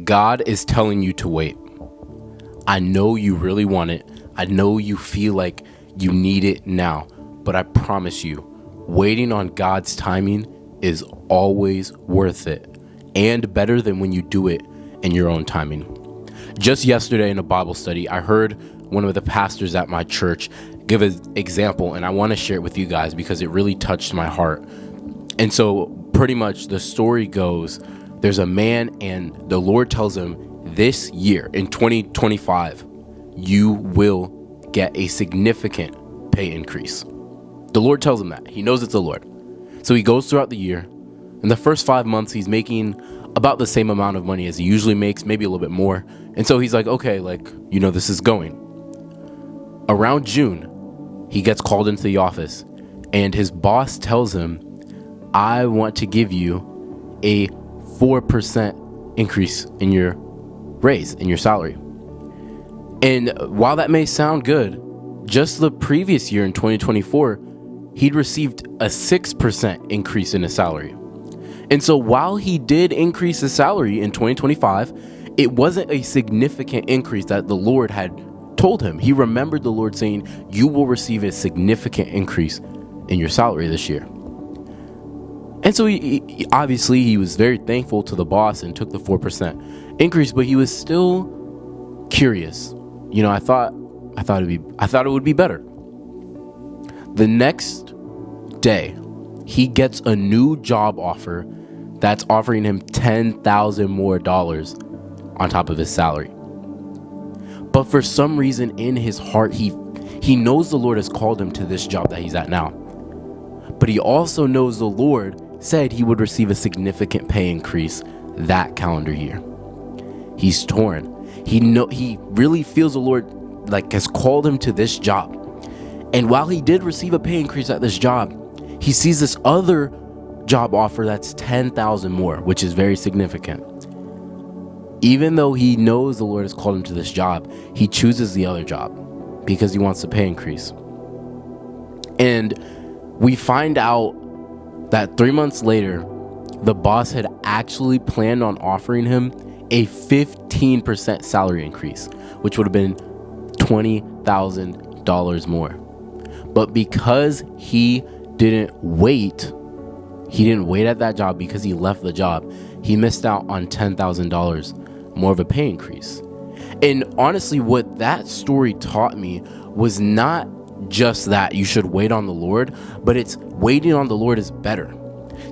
God is telling you to wait. I know you really want it. I know you feel like you need it now, but I promise you, waiting on God's timing is always worth it and better than when you do it in your own timing. Just yesterday in a Bible study, I heard one of the pastors at my church give an example, and I want to share it with you guys because it really touched my heart. And so pretty much the story goes, there's a man and the Lord tells him, this year in 2025, you will get a significant pay increase. The Lord tells him that. He knows it's the Lord. So he goes throughout the year. In the first 5 months, he's making about the same amount of money as he usually makes, maybe a little bit more. And so he's like, okay, this is going. Around June, he gets called into the office and his boss tells him, I want to give you a 4% increase in your raise, in your salary. And while that may sound good, just the previous year in 2024, he'd received a 6% increase in his salary. And so while he did increase his salary in 2025, it wasn't a significant increase that the Lord had told him. He remembered the Lord saying, you will receive a significant increase in your salary this year. And so he obviously he was very thankful to the boss and took the 4% increase, but he was still curious. I thought it would be better. The next day, he gets a new job offer that's offering him $10,000 more on top of his salary. But for some reason in his heart, he knows the Lord has called him to this job that he's at now. But he also knows the Lord said he would receive a significant pay increase that calendar year. He's torn. He really feels the Lord has called him to this job. And while he did receive a pay increase at this job, he sees this other job offer that's $10,000 more, which is very significant. Even though he knows the Lord has called him to this job, he chooses the other job because he wants the pay increase. And we find out that 3 months later, the boss had actually planned on offering him a 15% salary increase, which would have been $20,000 more. But because he didn't wait at that job because he left the job, he missed out on $10,000 more of a pay increase. And honestly, what that story taught me was not just that you should wait on the Lord, but it's waiting on the Lord is better.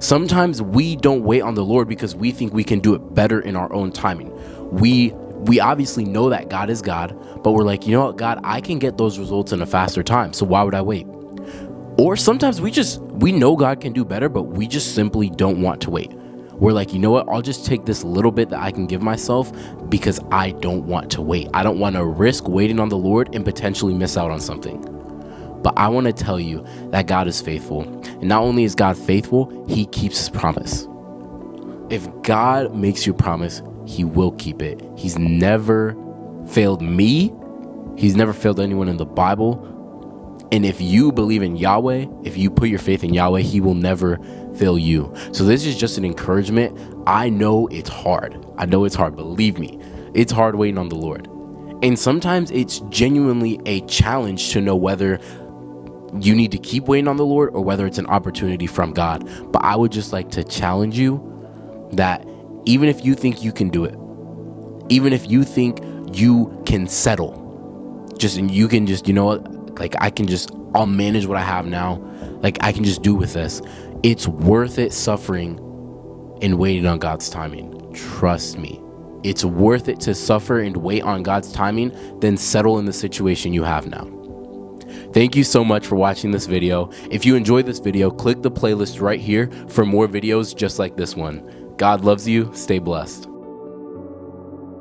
Sometimes we don't wait on the Lord because we think we can do it better in our own timing. We obviously know that God is God, but we're like, you know what, God, I can get those results in a faster time, so why would I wait? Or sometimes we know God can do better, but we just simply don't want to wait. We're like, you know what, I'll just take this little bit that I can give myself because I don't want to wait. I don't want to risk waiting on the Lord and potentially miss out on something. But I want to tell you that God is faithful. And not only is God faithful, he keeps his promise. If God makes you a promise, he will keep it. He's never failed me. He's never failed anyone in the Bible. And if you believe in Yahweh, if you put your faith in Yahweh, he will never fail you. So this is just an encouragement. I know it's hard. Believe me, it's hard waiting on the Lord. And sometimes it's genuinely a challenge to know whether you need to keep waiting on the Lord or whether it's an opportunity from God. But I would just like to challenge you that even if you think you can do it, even if you think you can settle, you can just, you know what, I'll manage what I have now. I can just do with this. It's worth it suffering and waiting on God's timing. Trust me. It's worth it to suffer and wait on God's timing than settle in the situation you have now. Thank you so much for watching this video. If you enjoyed this video, click the playlist right here for more videos just like this one. God loves you. Stay blessed.